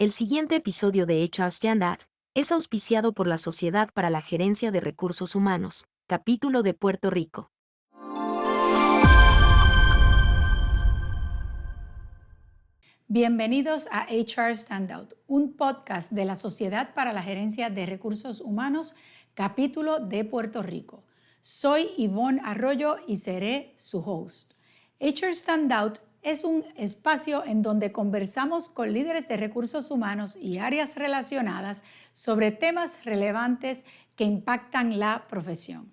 El siguiente episodio de HR Standard es auspiciado por la Sociedad para la Gerencia de Recursos Humanos, capítulo de Puerto Rico. Bienvenidos a HR Standout, un podcast de la Sociedad para la Gerencia de Recursos Humanos, capítulo de Puerto Rico. Soy Ivonne Arroyo y seré su host. HR Standout es un espacio en donde conversamos con líderes de recursos humanos y áreas relacionadas sobre temas relevantes que impactan la profesión.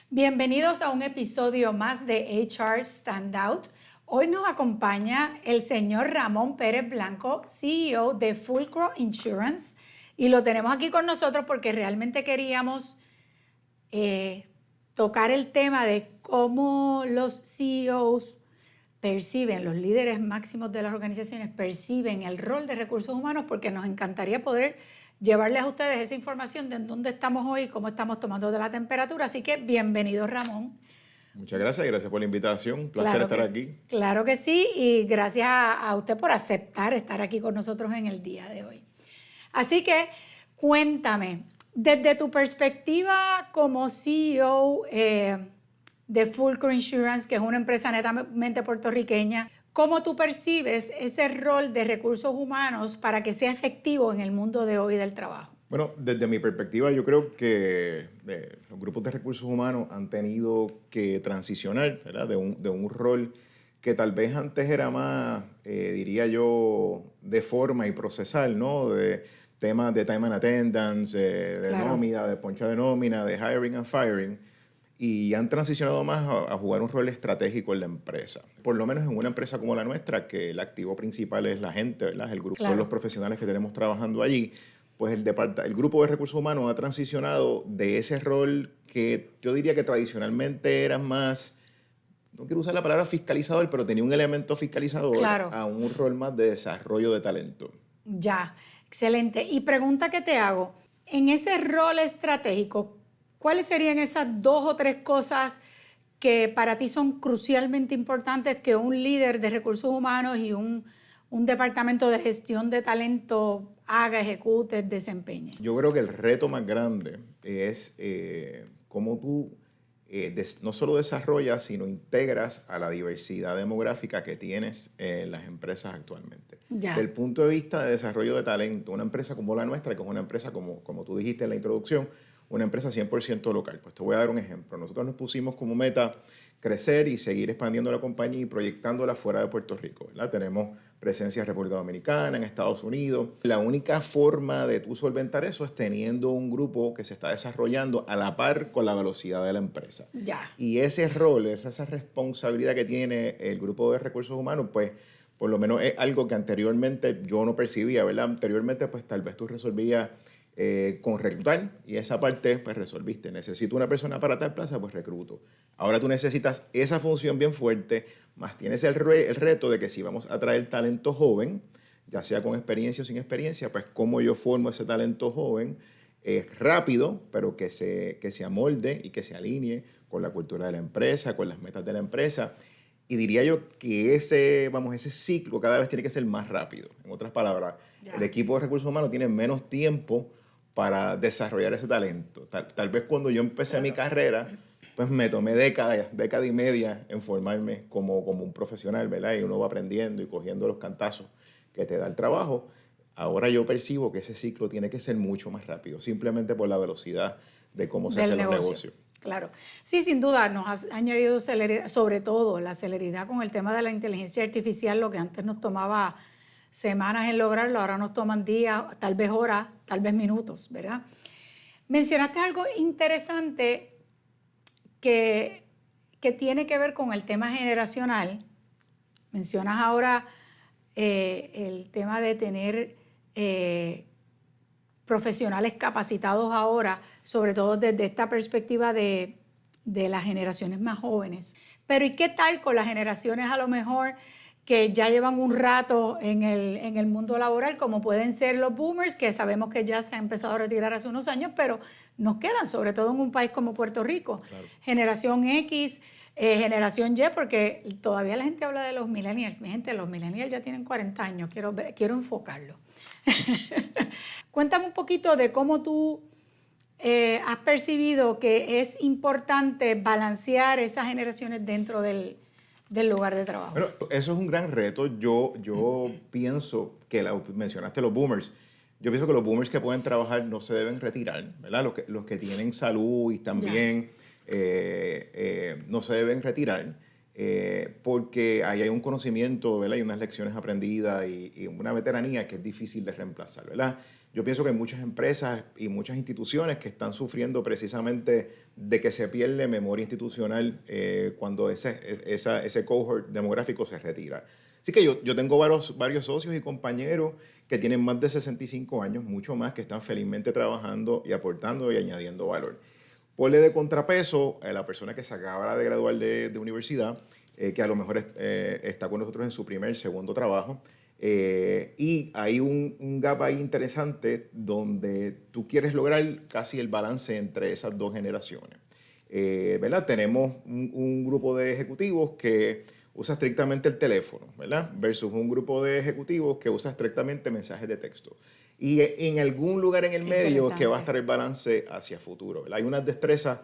Bienvenidos a un episodio más de HR Standout. Hoy nos acompaña el señor Ramón Pérez Blanco, CEO de Fulcro Insurance, y lo tenemos aquí con nosotros porque realmente queríamos tocar el tema de cómo los CEOs perciben, los líderes máximos de las organizaciones perciben el rol de recursos humanos, porque nos encantaría poder llevarles a ustedes esa información de en dónde estamos hoy y cómo estamos tomando de la temperatura. Así que bienvenido, Ramón. Muchas gracias por la invitación. Un placer estar aquí. Claro que sí, y gracias a usted por aceptar estar aquí con nosotros en el día de hoy. Así que cuéntame, desde tu perspectiva como CEO de Fulcro Insurance, que es una empresa netamente puertorriqueña, ¿cómo tú percibes ese rol de recursos humanos para que sea efectivo en el mundo de hoy del trabajo? Bueno, desde mi perspectiva, yo creo que los grupos de recursos humanos han tenido que transicionar, ¿verdad? de un rol que tal vez antes era más, diría yo, de forma y procesal, ¿no? De temas de time and attendance, de Claro. nómina, de poncha de nómina, de hiring and firing, y han transicionado más a jugar un rol estratégico en la empresa. Por lo menos en una empresa como la nuestra, que el activo principal es la gente, ¿verdad? El grupo, Claro. los profesionales que tenemos trabajando allí, pues el grupo de recursos humanos ha transicionado de ese rol que yo diría que tradicionalmente era más, no quiero usar la palabra fiscalizador, pero tenía un elemento fiscalizador, Claro. a un rol más de desarrollo de talento. Ya, excelente. Y pregunta que te hago, en ese rol estratégico, ¿cuáles serían esas 2 o 3 cosas que para ti son crucialmente importantes que un líder de recursos humanos y un departamento de gestión de talento haga, ejecute, desempeñe? Yo creo que el reto más grande es cómo tú no solo desarrollas, sino integras a la diversidad demográfica que tienes en las empresas actualmente. Ya. Desde el punto de vista de desarrollo de talento, una empresa como la nuestra, que es una empresa, como tú dijiste en la introducción, una empresa 100% local. Pues te voy a dar un ejemplo. Nosotros nos pusimos como meta crecer y seguir expandiendo la compañía y proyectándola fuera de Puerto Rico, ¿verdad? Tenemos presencia en República Dominicana, en Estados Unidos. La única forma de tú solventar eso es teniendo un grupo que se está desarrollando a la par con la velocidad de la empresa. Ya. Y ese rol, esa responsabilidad que tiene el grupo de recursos humanos, pues por lo menos es algo que anteriormente yo no percibía, ¿verdad? Anteriormente pues tal vez tú resolvías con reclutar, y esa parte pues resolviste. Necesito una persona para tal plaza, pues recluto. Ahora tú necesitas esa función bien fuerte, más tienes el reto de que si vamos a traer talento joven, ya sea con experiencia o sin experiencia, pues cómo yo formo ese talento joven rápido, pero que se amolde y que se alinee con la cultura de la empresa, con las metas de la empresa. Y diría yo que ese ciclo cada vez tiene que ser más rápido. En otras palabras, el equipo de recursos humanos tiene menos tiempo para desarrollar ese talento. Tal vez cuando yo empecé mi carrera, pues me tomé década y media en formarme como un profesional, ¿verdad? Y uno va aprendiendo y cogiendo los cantazos que te da el trabajo. Ahora yo percibo que ese ciclo tiene que ser mucho más rápido, simplemente por la velocidad de cómo se hacen los negocios. Claro. Sí, sin duda, nos has añadido celeridad, sobre todo la celeridad con el tema de la inteligencia artificial, lo que antes nos tomaba semanas en lograrlo, ahora nos toman días, tal vez horas, tal vez minutos, ¿verdad? Mencionaste algo interesante que tiene que ver con el tema generacional. Mencionas ahora el tema de tener profesionales capacitados ahora, sobre todo desde esta perspectiva de las generaciones más jóvenes. Pero ¿y qué tal con las generaciones a lo mejor que ya llevan un rato en el mundo laboral, como pueden ser los boomers, que sabemos que ya se han empezado a retirar hace unos años, pero nos quedan, sobre todo en un país como Puerto Rico? Claro. Generación X, generación Y, porque todavía la gente habla de los millennials. Mi gente, los millennials ya tienen 40 años, quiero enfocarlo. Cuéntame un poquito de cómo tú has percibido que es importante balancear esas generaciones dentro del lugar de trabajo. Bueno, eso es un gran reto. Yo pienso que mencionaste los boomers. Yo pienso que los boomers que pueden trabajar no se deben retirar, ¿verdad? Los que tienen salud y también no se deben retirar porque ahí hay un conocimiento, ¿verdad? Y unas lecciones aprendidas y una veteranía que es difícil de reemplazar, ¿verdad? Yo pienso que hay muchas empresas y muchas instituciones que están sufriendo precisamente de que se pierde memoria institucional cuando ese cohort demográfico se retira. Así que yo tengo varios socios y compañeros que tienen más de 65 años, mucho más, que están felizmente trabajando y aportando y añadiendo valor. Ponle de contrapeso a la persona que se acaba de graduar de universidad, que a lo mejor está con nosotros en su segundo trabajo, y hay un gap ahí interesante donde tú quieres lograr casi el balance entre esas dos generaciones. ¿Verdad? Tenemos un grupo de ejecutivos que usa estrictamente el teléfono, ¿verdad? Versus un grupo de ejecutivos que usa estrictamente mensajes de texto. Y en algún lugar en el medio que va a estar el balance hacia futuro, ¿verdad? Hay unas destrezas,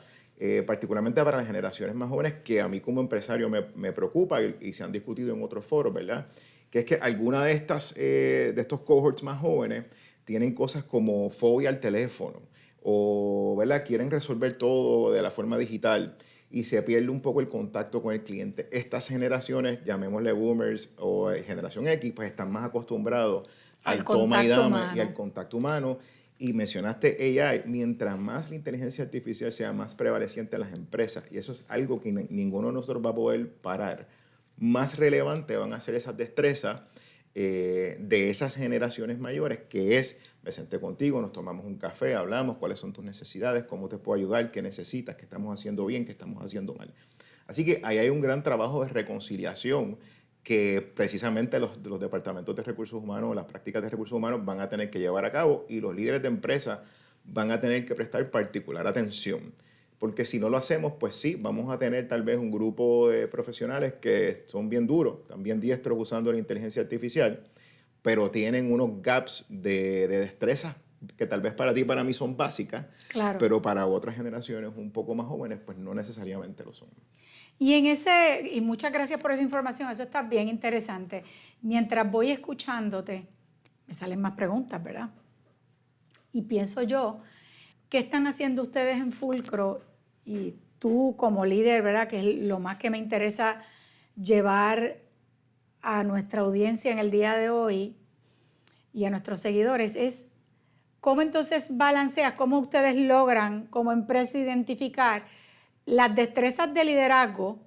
particularmente para las generaciones más jóvenes, que a mí como empresario me preocupa y se han discutido en otros foros, ¿verdad? Que es que alguna de estos cohorts más jóvenes tienen cosas como fobia al teléfono o, ¿verdad? Quieren resolver todo de la forma digital y se pierde un poco el contacto con el cliente. Estas generaciones, llamémosle boomers o generación X, pues están más acostumbrados al toma y dame y al contacto humano. Y mencionaste AI, mientras más la inteligencia artificial sea más prevaleciente en las empresas, y eso es algo que ninguno de nosotros va a poder parar, más relevante van a ser esas destrezas de esas generaciones mayores, que es, me senté contigo, nos tomamos un café, hablamos, cuáles son tus necesidades, cómo te puedo ayudar, qué necesitas, qué estamos haciendo bien, qué estamos haciendo mal. Así que ahí hay un gran trabajo de reconciliación que precisamente los departamentos de recursos humanos, las prácticas de recursos humanos van a tener que llevar a cabo y los líderes de empresa van a tener que prestar particular atención. Porque si no lo hacemos, pues sí, vamos a tener tal vez un grupo de profesionales que son bien duros, también diestros usando la inteligencia artificial, pero tienen unos gaps de destrezas que tal vez para ti y para mí son básicas, claro, pero para otras generaciones un poco más jóvenes, pues no necesariamente lo son. Y muchas gracias por esa información, eso está bien interesante. Mientras voy escuchándote, me salen más preguntas, ¿verdad? Y pienso yo, ¿qué están haciendo ustedes en Fulcro? Y tú como líder, ¿verdad? Que es lo más que me interesa llevar a nuestra audiencia en el día de hoy y a nuestros seguidores, es cómo entonces balanceas, cómo ustedes logran como empresa identificar las destrezas de liderazgo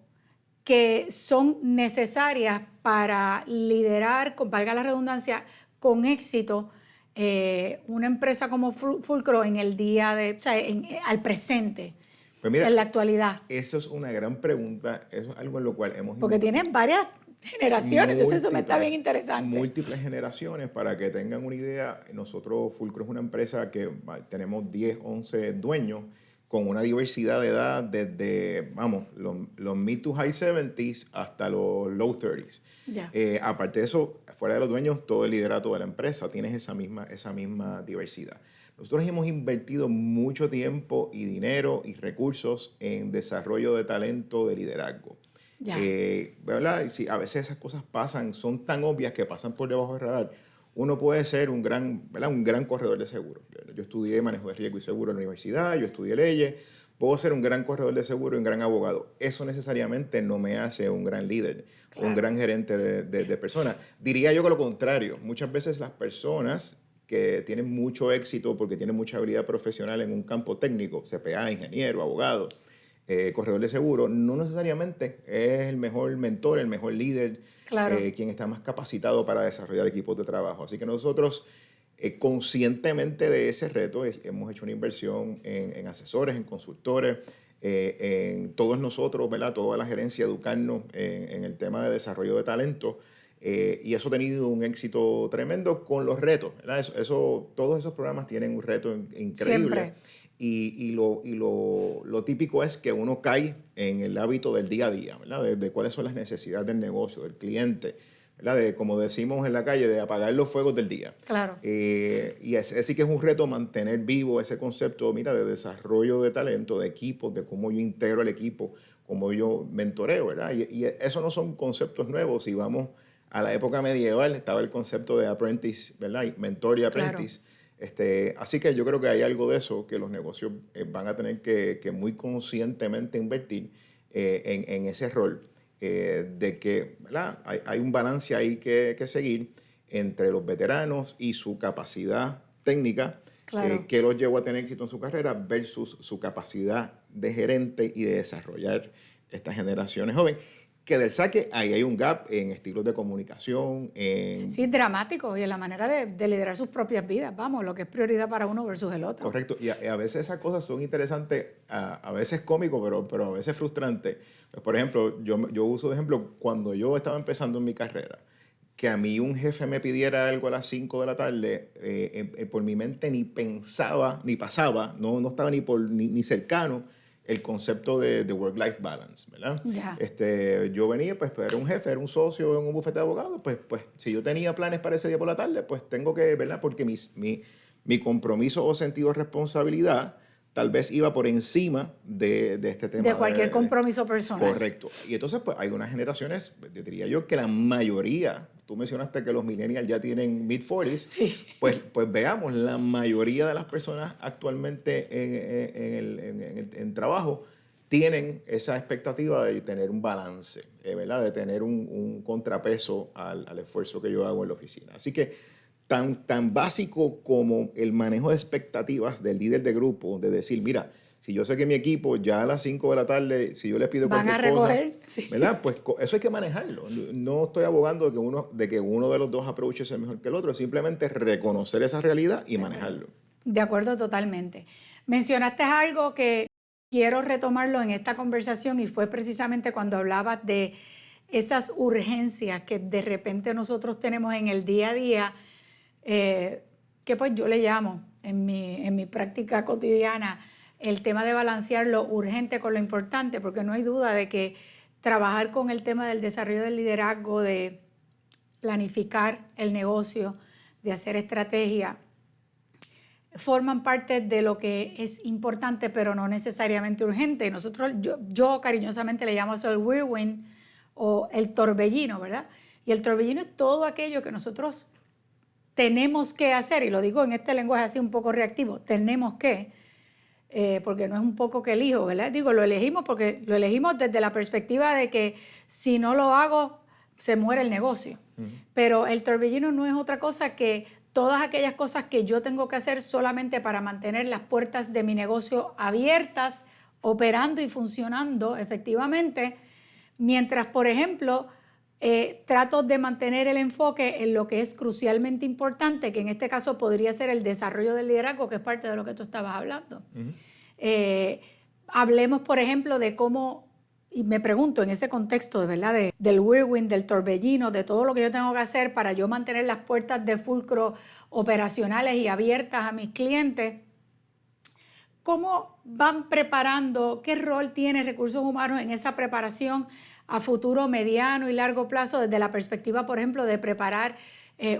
que son necesarias para liderar, valga la redundancia, con éxito una empresa como Fulcro en el día de, o sea, al presente, pues mira, en la actualidad. Eso es una gran pregunta, eso es algo en lo cual hemos... Porque tienen varias generaciones, entonces eso me está bien interesante. Múltiples generaciones, para que tengan una idea, nosotros, Fulcro es una empresa que tenemos 10, 11 dueños, con una diversidad de edad desde, vamos, los mid to high 70s hasta los low 30s. Aparte de eso, fuera de los dueños, todo el liderato de la empresa, tienes esa misma diversidad. Nosotros hemos invertido mucho tiempo y dinero y recursos en desarrollo de talento de liderazgo. ¿Verdad? Sí, a veces esas cosas pasan, son tan obvias que pasan por debajo del radar. Uno puede ser un gran corredor de seguro. Yo estudié manejo de riesgo y seguro en la universidad, yo estudié leyes, puedo ser un gran corredor de seguro y un gran abogado. Eso necesariamente no me hace un gran líder, claro, un gran gerente de personas. Diría yo que lo contrario. Muchas veces las personas que tienen mucho éxito porque tienen mucha habilidad profesional en un campo técnico, CPA, ingeniero, abogado, corredor de seguro, no necesariamente es el mejor mentor, el mejor líder, claro, quien está más capacitado para desarrollar equipos de trabajo. Así que nosotros, conscientemente de ese reto, hemos hecho una inversión en asesores, en consultores, en todos nosotros, ¿verdad? Toda la gerencia, educarnos en el tema de desarrollo de talento. Y eso ha tenido un éxito tremendo con los retos, ¿verdad? Todos esos programas tienen un reto increíble. Siempre. Y lo típico es que uno cae en el hábito del día a día, ¿verdad? De cuáles son las necesidades del negocio, del cliente, ¿verdad? De, como decimos en la calle, de apagar los fuegos del día. Claro. Y así que es un reto mantener vivo ese concepto, mira, de desarrollo de talento, de equipos, de cómo yo integro el equipo, cómo yo mentoreo, ¿verdad? Y eso no son conceptos nuevos. Si vamos a la época medieval, estaba el concepto de apprentice, ¿verdad? Mentor y apprentice. Claro. Así que yo creo que hay algo de eso que los negocios van a tener que muy conscientemente invertir en ese rol. De que, ¿verdad? Hay un balance ahí que seguir entre los veteranos y su capacidad técnica, claro. que los llevó a tener éxito en su carrera, versus su capacidad de gerente y de desarrollar estas generaciones jóvenes. Que del saque ahí hay un gap en estilos de comunicación. Sí, dramático, y en la manera de liderar sus propias vidas, vamos, lo que es prioridad para uno versus el otro. Correcto, y a veces esas cosas son interesantes, a veces cómicos, pero a veces frustrantes. Pues, por ejemplo, yo uso de ejemplo cuando yo estaba empezando en mi carrera, que a mí un jefe me pidiera algo a las 5 de la tarde, por mi mente ni pensaba, ni pasaba, no estaba ni cercano el concepto de work-life balance, ¿verdad? Ya. Yo venía, pues, era un jefe, era un socio en un bufete de abogados, pues si yo tenía planes para ese día por la tarde, pues tengo que, ¿verdad? Porque mi compromiso o sentido de responsabilidad tal vez iba por encima de este tema. De cualquier compromiso personal. Correcto. Y entonces, pues, hay unas generaciones, diría yo, que la mayoría, tú mencionaste que los millennials ya tienen mid-40s, sí. pues veamos, la mayoría de las personas actualmente en trabajo tienen esa expectativa de tener un balance, ¿verdad? De tener un contrapeso al esfuerzo que yo hago en la oficina. Así que tan básico como el manejo de expectativas del líder de grupo, de decir, mira, si yo sé que mi equipo ya a las 5 de la tarde, si yo les pido van cualquier a recoger, cosa, sí. ¿verdad? Pues eso hay que manejarlo. No estoy abogando de que uno de los dos approaches es mejor que el otro, simplemente reconocer esa realidad y manejarlo. De acuerdo totalmente. Mencionaste algo que quiero retomarlo en esta conversación y fue precisamente cuando hablabas de esas urgencias que de repente nosotros tenemos en el día a día, que pues yo le llamo en mi práctica cotidiana el tema de balancear lo urgente con lo importante, porque no hay duda de que trabajar con el tema del desarrollo del liderazgo, de planificar el negocio, de hacer estrategia, forman parte de lo que es importante, pero no necesariamente urgente. Nosotros, yo cariñosamente le llamo eso el whirlwind o el torbellino, ¿verdad? Y el torbellino es todo aquello que nosotros tenemos que hacer, y lo digo en este lenguaje así un poco reactivo, tenemos que, porque no es un poco que elijo, ¿verdad? Digo, lo elegimos porque lo elegimos desde la perspectiva de que si no lo hago, se muere el negocio. Pero el torbellino no es otra cosa que todas aquellas cosas que yo tengo que hacer solamente para mantener las puertas de mi negocio abiertas, operando y funcionando efectivamente, mientras, por ejemplo, trato de mantener el enfoque en lo que es crucialmente importante, que en este caso podría ser el desarrollo del liderazgo, que es parte de lo que tú estabas hablando. Hablemos, por ejemplo, de cómo, y me pregunto en ese contexto, de verdad, del whirlwind, del torbellino, de todo lo que yo tengo que hacer para yo mantener las puertas de fulcro operacionales y abiertas a mis clientes. ¿Cómo van preparando? ¿Qué rol tiene recursos humanos en esa preparación a futuro, mediano y largo plazo, desde la perspectiva, por ejemplo, de preparar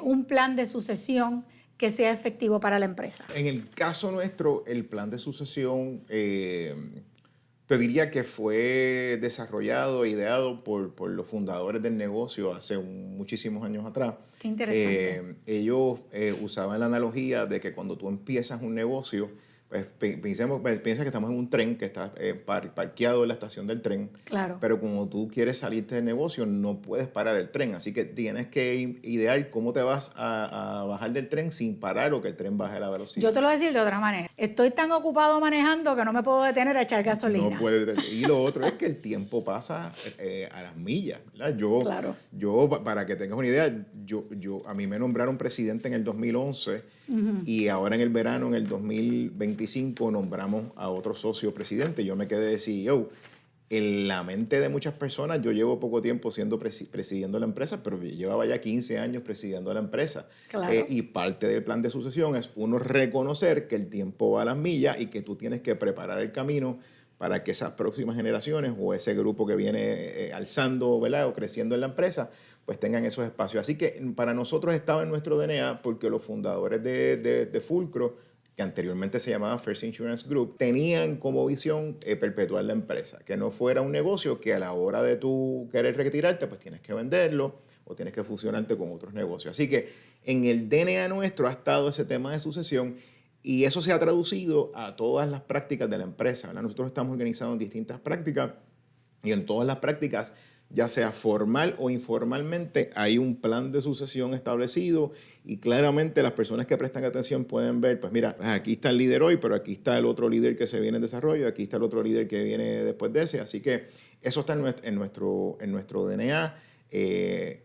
un plan de sucesión que sea efectivo para la empresa? En el caso nuestro, el plan de sucesión, te diría que fue desarrollado e ideado por los fundadores del negocio hace muchísimos años atrás. Qué interesante. Ellos usaban la analogía de que cuando tú empiezas un negocio, pues, piensa que estamos en un tren que está parqueado en la estación del tren. Claro. Pero como tú quieres salirte del negocio, no puedes parar el tren. Así que tienes que idear cómo te vas a bajar del tren sin parar o que el tren baje la velocidad. Yo te lo voy a decir de otra manera. Estoy tan ocupado manejando que no me puedo detener a echar gasolina. No puede. Y lo otro es que el tiempo pasa a las millas, ¿verdad? Claro. Yo, para que tengas una idea, a mí me nombraron presidente en el 2011 y ahora en el verano, en el 2025, nombramos a otro socio presidente. Yo me quedé de CEO. En la mente de muchas personas, yo llevo poco tiempo presidiendo la empresa, pero llevaba ya 15 años presidiendo la empresa. Claro. Y parte del plan de sucesión es uno reconocer que el tiempo va a las millas y que tú tienes que preparar el camino para que esas próximas generaciones o ese grupo que viene alzando, ¿verdad? O creciendo en la empresa, pues tengan esos espacios. Así que para nosotros estaba en nuestro DNA porque los fundadores de Fulcro, que anteriormente se llamaba First Insurance Group, tenían como visión perpetuar la empresa, que no fuera un negocio que a la hora de tú querer retirarte, pues tienes que venderlo o tienes que fusionarte con otros negocios. Así que en el DNA nuestro ha estado ese tema de sucesión y eso se ha traducido a todas las prácticas de la empresa, ¿verdad? Nosotros estamos organizados en distintas prácticas y en todas las prácticas, ya sea formal o informalmente, hay un plan de sucesión establecido y claramente las personas que prestan atención pueden ver, pues mira, aquí está el líder hoy, pero aquí está el otro líder que se viene en desarrollo, aquí está el otro líder que viene después de ese. Así que eso está en nuestro DNA.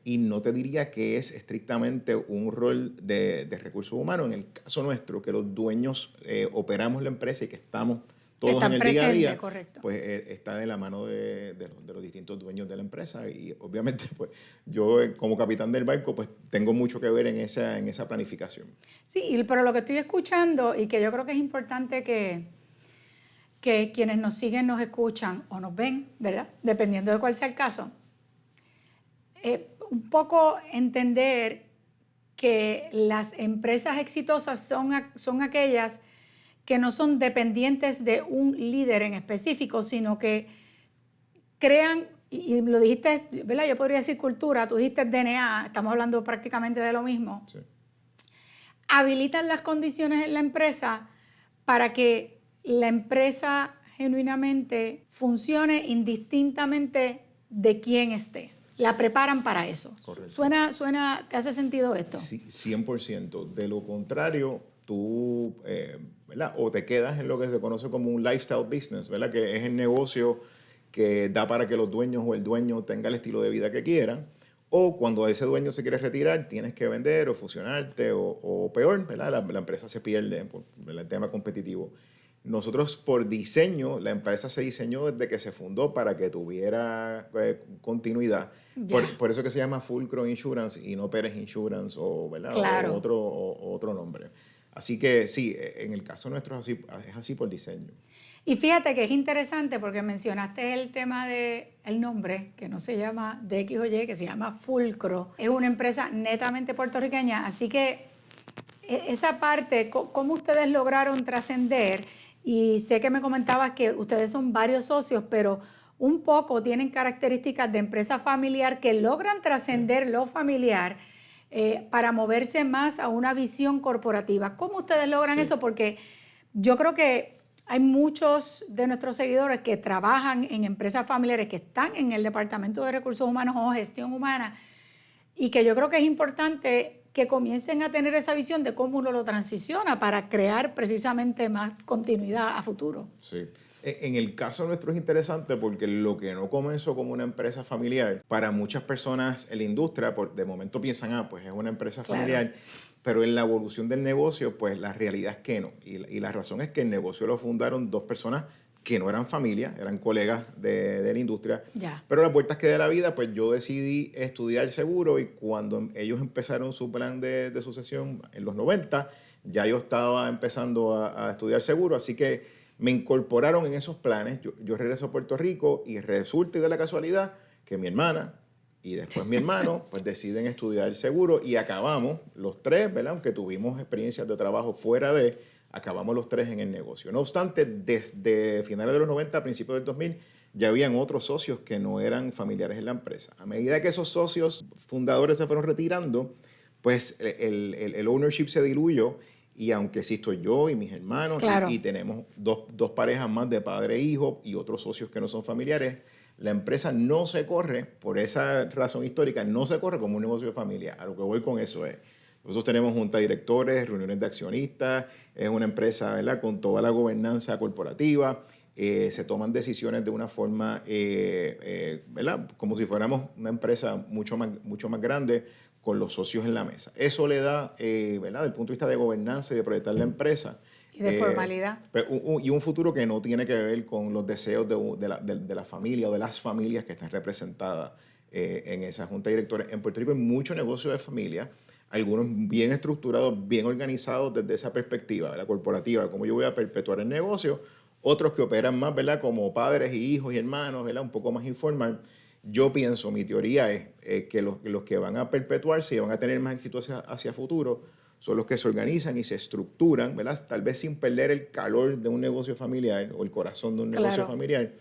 Y no te diría que es estrictamente un rol de recursos humanos. En el caso nuestro, que los dueños operamos la empresa y que estamos todos Están en el día a día, correcto. pues está de la mano de los distintos dueños de la empresa. Y obviamente, pues yo como capitán del barco, pues tengo mucho que ver en esa planificación. Sí, pero lo que estoy escuchando y que yo creo que es importante que quienes nos siguen, nos escuchan o nos ven, ¿verdad? Dependiendo de cuál sea el caso. Un poco entender que las empresas exitosas son aquellas que no son dependientes de un líder en específico, sino que crean, y lo dijiste, ¿verdad? Yo podría decir cultura, tú dijiste DNA, estamos hablando prácticamente de lo mismo. Sí. Habilitan las condiciones en la empresa para que la empresa genuinamente funcione indistintamente de quién esté. La preparan para eso. Correcto. Suena, ¿te hace sentido esto? Sí, 100%. De lo contrario, tú, ¿verdad? O te quedas en lo que se conoce como un lifestyle business, ¿verdad? Que es el negocio que da para que los dueños o el dueño tenga el estilo de vida que quieran. O cuando ese dueño se quiere retirar, tienes que vender o fusionarte o peor, ¿verdad? La empresa se pierde por el tema competitivo. Nosotros por diseño, la empresa se diseñó desde que se fundó para que tuviera continuidad. Por eso que se llama Fulcro Insurance y no Pérez Insurance o, ¿verdad? Claro. o otro nombre. Así que sí, en el caso nuestro es así por diseño. Y fíjate que es interesante porque mencionaste el tema del nombre, que no se llama de X o Y, que se llama Fulcro. Es una empresa netamente puertorriqueña, así que esa parte, ¿cómo ustedes lograron trascender? Y sé que me comentabas que ustedes son varios socios, pero un poco tienen características de empresa familiar que logran trascender lo familiar para moverse más a una visión corporativa. ¿Cómo ustedes logran eso? Porque yo creo que hay muchos de nuestros seguidores que trabajan en empresas familiares, que están en el Departamento de Recursos Humanos o Gestión Humana, y que yo creo que es importante que comiencen a tener esa visión de cómo uno lo transiciona para crear precisamente más continuidad a futuro. Sí. En el caso nuestro es interesante porque lo que no comenzó como una empresa familiar, para muchas personas en la industria, de momento piensan, pues es una empresa familiar, pero en la evolución del negocio, pues la realidad es que no. Y la razón es que el negocio lo fundaron dos personas que no eran familia, eran colegas de la industria. Ya. Pero las vueltas que de la vida, pues yo decidí estudiar seguro y cuando ellos empezaron su plan de sucesión en los 90, ya yo estaba empezando a estudiar seguro, así que me incorporaron en esos planes. Yo regreso a Puerto Rico y resulta de la casualidad que mi hermana y después mi hermano pues deciden estudiar seguro y acabamos los tres, ¿verdad? Aunque tuvimos experiencias de trabajo fuera acabamos los tres en el negocio. No obstante, desde finales de los 90 a principios del 2000 ya habían otros socios que no eran familiares en la empresa. A medida que esos socios fundadores se fueron retirando, pues el ownership se diluyó. Y aunque sí estoy yo y mis hermanos y tenemos dos parejas más de padre e hijo y otros socios que no son familiares, la empresa no se corre, por esa razón histórica, no se corre como un negocio de familia. A lo que voy con eso es, nosotros tenemos junta de directores, reuniones de accionistas, es una empresa, ¿verdad?, con toda la gobernanza corporativa, se toman decisiones de una forma, ¿verdad?, como si fuéramos una empresa mucho más grande, con los socios en la mesa. Eso le da, ¿verdad?, desde el punto de vista de gobernanza y de proyectar la empresa. Y de formalidad. Y un futuro que no tiene que ver con los deseos de la familia o de las familias que están representadas en esa junta de directores. En Puerto Rico hay mucho negocio de familia, algunos bien estructurados, bien organizados desde esa perspectiva, la corporativa, cómo yo voy a perpetuar el negocio, otros que operan más, ¿verdad? Como padres y hijos y hermanos, ¿verdad? Un poco más informal. Yo pienso, mi teoría es que los que van a perpetuarse y van a tener más éxito hacia futuro son los que se organizan y se estructuran, ¿verdad? Tal vez sin perder el calor de un negocio familiar o el corazón de un negocio familiar,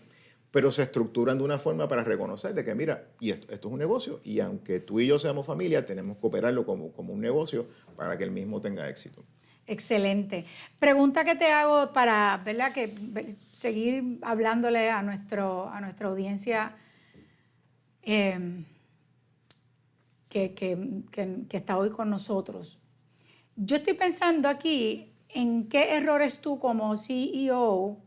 pero se estructuran de una forma para reconocer de que, mira, y esto es un negocio, y aunque tú y yo seamos familia, tenemos que operarlo como un negocio para que el mismo tenga éxito. Excelente. Pregunta que te hago para, ¿verdad?, seguir hablándole a nuestra audiencia que está hoy con nosotros. Yo estoy pensando aquí en qué errores tú como CEO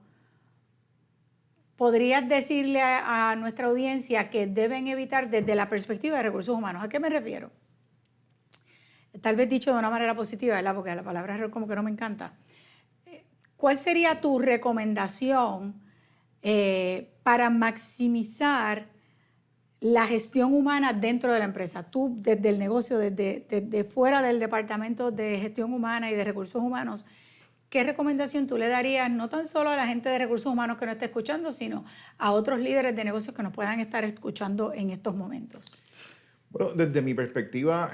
podrías decirle a nuestra audiencia que deben evitar desde la perspectiva de recursos humanos. ¿A qué me refiero? Tal vez dicho de una manera positiva, ¿verdad? Porque la palabra error como que no me encanta. ¿Cuál sería tu recomendación para maximizar la gestión humana dentro de la empresa? Tú, desde el negocio, desde fuera del departamento de gestión humana y de recursos humanos, ¿qué recomendación tú le darías no tan solo a la gente de recursos humanos que nos está escuchando, sino a otros líderes de negocios que nos puedan estar escuchando en estos momentos? Bueno, desde mi perspectiva,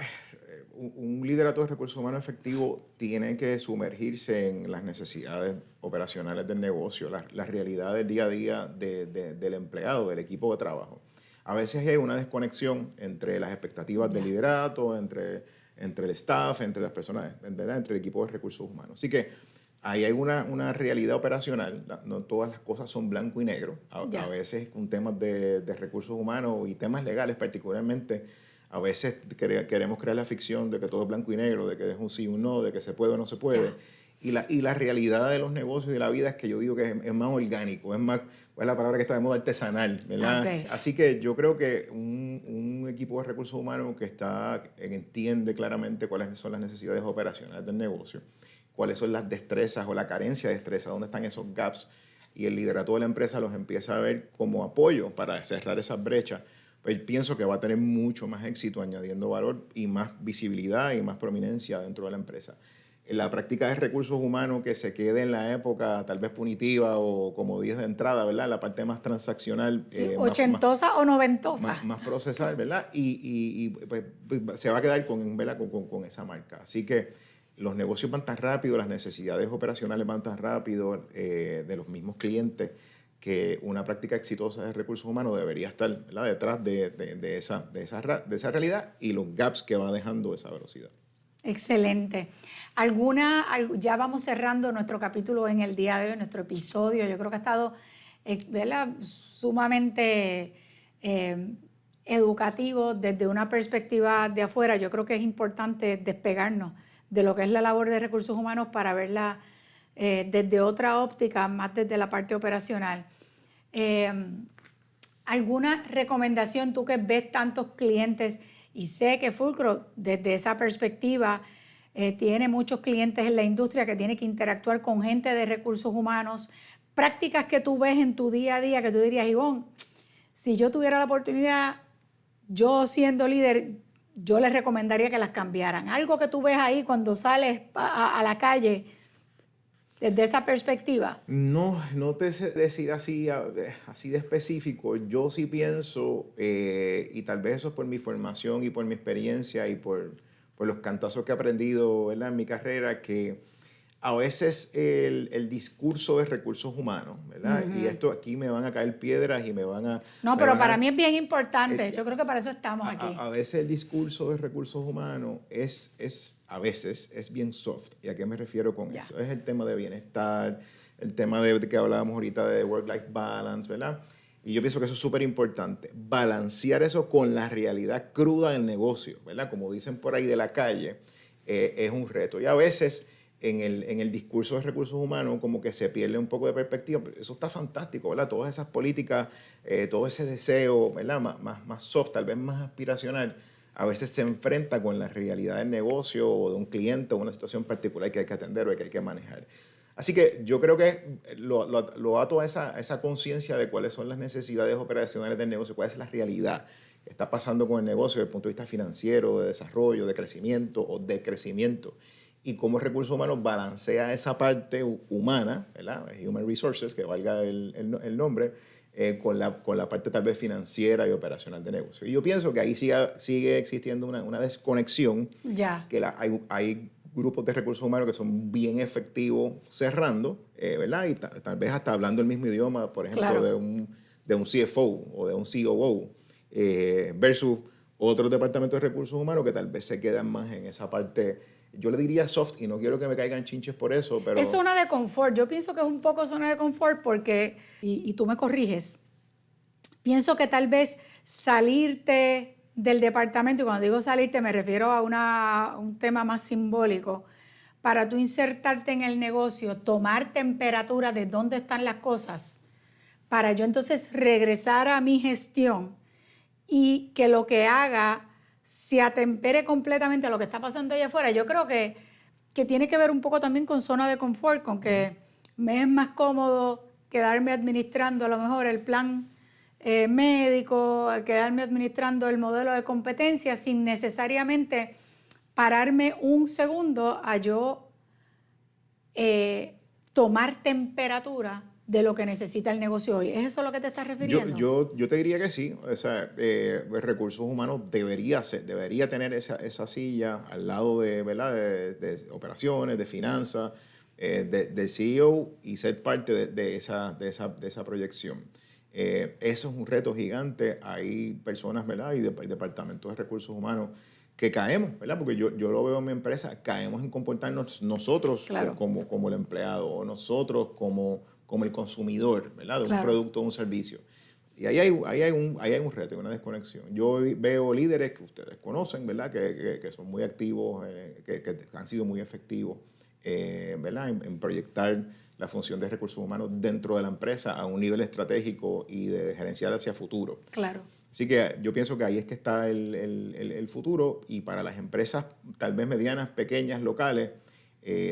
un liderato de recursos humanos efectivo tiene que sumergirse en las necesidades operacionales del negocio, la realidad del día a día del empleado, del equipo de trabajo. A veces hay una desconexión entre las expectativas del liderato, entre el staff, entre las personas, ¿verdad? Entre el equipo de recursos humanos. Así que ahí hay una realidad operacional, no todas las cosas son blanco y negro. A veces con temas de recursos humanos y temas legales particularmente, a veces queremos crear la ficción de que todo es blanco y negro, de que es un sí o un no, de que se puede o no se puede. Y la realidad de los negocios y de la vida es que yo digo que es más orgánico, es más, es la palabra que está de moda, artesanal, ¿verdad? Así que yo creo que un equipo de recursos humanos que entiende claramente cuáles son las necesidades operacionales del negocio, cuáles son las destrezas o la carencia de destreza, dónde están esos gaps, y el liderato de la empresa los empieza a ver como apoyo para cerrar esas brechas, pues pienso que va a tener mucho más éxito añadiendo valor y más visibilidad y más prominencia dentro de la empresa. La práctica de recursos humanos que se quede en la época tal vez punitiva o como dije de entrada, ¿verdad? La parte más transaccional. Sí, ochentosa o noventosa. Más procesal, ¿verdad? Y pues, se va a quedar ¿verdad? Con esa marca. Así que los negocios van tan rápido, las necesidades operacionales van tan rápido de los mismos clientes, que una práctica exitosa de recursos humanos debería estar, ¿verdad? Detrás de esa realidad y los gaps que va dejando esa velocidad. Excelente. Ya vamos cerrando nuestro capítulo en el día de hoy, nuestro episodio. Yo creo que ha estado sumamente educativo desde una perspectiva de afuera. Yo creo que es importante despegarnos de lo que es la labor de recursos humanos para verla desde otra óptica, más desde la parte operacional. ¿Alguna recomendación, tú que ves tantos clientes y sé que Fulcro desde esa perspectiva tiene muchos clientes en la industria que tiene que interactuar con gente de recursos humanos, prácticas que tú ves en tu día a día que tú dirías, Ivonne, si yo tuviera la oportunidad, yo siendo líder, yo les recomendaría que las cambiaran? Algo que tú ves ahí cuando sales a la calle desde esa perspectiva. No te sé decir así de específico. Yo sí pienso, y tal vez eso es por mi formación y por mi experiencia y por los cantazos que he aprendido, ¿verdad? En mi carrera, que a veces el discurso de recursos humanos, ¿verdad? Y esto aquí me van a caer piedras y me van a... No, pero para mí es bien importante. Yo creo que para eso estamos aquí. A veces el discurso de recursos humanos a veces es bien soft. ¿Y a qué me refiero con eso? Es el tema de bienestar, el tema de que hablábamos ahorita de work-life balance, ¿verdad? Y yo pienso que eso es súper importante. Balancear eso con la realidad cruda del negocio, ¿verdad? Como dicen por ahí de la calle, es un reto. Y a veces en el discurso de recursos humanos como que se pierde un poco de perspectiva. Eso está fantástico, ¿verdad? Todas esas políticas, todo ese deseo, ¿verdad? Más soft, tal vez más aspiracional, a veces se enfrenta con la realidad del negocio o de un cliente o una situación particular que hay que atender o que hay que manejar. Así que yo creo que lo ato a esa conciencia de cuáles son las necesidades operacionales del negocio, cuál es la realidad que está pasando con el negocio desde el punto de vista financiero, de desarrollo, de crecimiento o decrecimiento. y cómo recursos humanos balancea esa parte humana, ¿verdad? Human Resources, que valga el nombre, con la parte tal vez financiera y operacional de negocio. Y yo pienso que ahí sigue existiendo una desconexión, Ya. que hay grupos de recursos humanos que son bien efectivos cerrando, ¿verdad? Y tal vez hasta hablando el mismo idioma, por ejemplo, Claro. de un CFO o de un COO, versus otros departamentos de recursos humanos que tal vez se quedan más en esa parte, yo le diría soft, y no quiero que me caigan chinches por eso, pero... Es zona de confort. Yo pienso que es un poco zona de confort porque, y tú me corriges, pienso que tal vez salirte del departamento, y cuando digo salirte me refiero a un tema más simbólico, para tú insertarte en el negocio, tomar temperatura de dónde están las cosas, para yo entonces regresar a mi gestión y que lo que haga se atempere completamente a lo que está pasando allá afuera. Yo creo que tiene que ver un poco también con zona de confort, con que me es más cómodo quedarme administrando a lo mejor el plan médico, quedarme administrando el modelo de competencia sin necesariamente pararme un segundo a yo tomar temperatura de lo que necesita el negocio hoy. ¿Es eso a lo que te estás refiriendo? Yo te diría que sí. O sea, recursos humanos debería tener esa silla al lado de, ¿verdad? De operaciones, de finanzas, de CEO, y ser parte de esa proyección. Eso es un reto gigante. Hay personas, ¿verdad? Y departamentos de recursos humanos que caemos, ¿verdad? Porque yo lo veo en mi empresa, caemos en comportarnos nosotros Claro. como el empleado, o nosotros como el consumidor, ¿verdad? De un Claro. producto o un servicio. Y ahí hay un reto, hay una desconexión. Yo veo líderes que ustedes conocen, ¿verdad? Que son muy activos, que han sido muy efectivos, ¿verdad? En proyectar la función de recursos humanos dentro de la empresa a un nivel estratégico y de gerenciar hacia futuro. Claro. Así que yo pienso que ahí es que está el futuro, y para las empresas tal vez medianas, pequeñas, locales,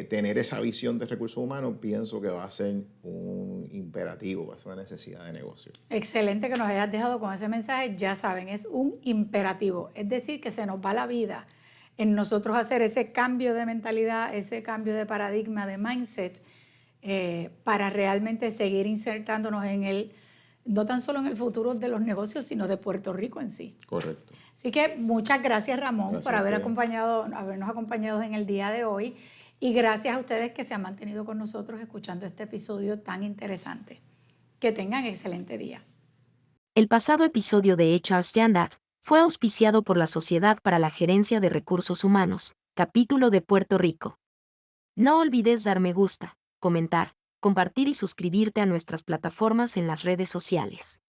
tener esa visión de recursos humanos pienso que va a ser un imperativo, va a ser una necesidad de negocio. Excelente que nos hayas dejado con ese mensaje. Ya saben, es un imperativo. Es decir, que se nos va la vida en nosotros hacer ese cambio de mentalidad, ese cambio de paradigma, de mindset, para realmente seguir insertándonos no tan solo en el futuro de los negocios, sino de Puerto Rico en sí. Correcto. Así que muchas gracias, Ramón, Gracias por a habernos ustedes. acompañado en el día de hoy. Y gracias a ustedes que se han mantenido con nosotros escuchando este episodio tan interesante. Que tengan excelente día. El pasado episodio de HR Standard fue auspiciado por la Sociedad para la Gerencia de Recursos Humanos, capítulo de Puerto Rico. No olvides dar me gusta, comentar, compartir y suscribirte a nuestras plataformas en las redes sociales.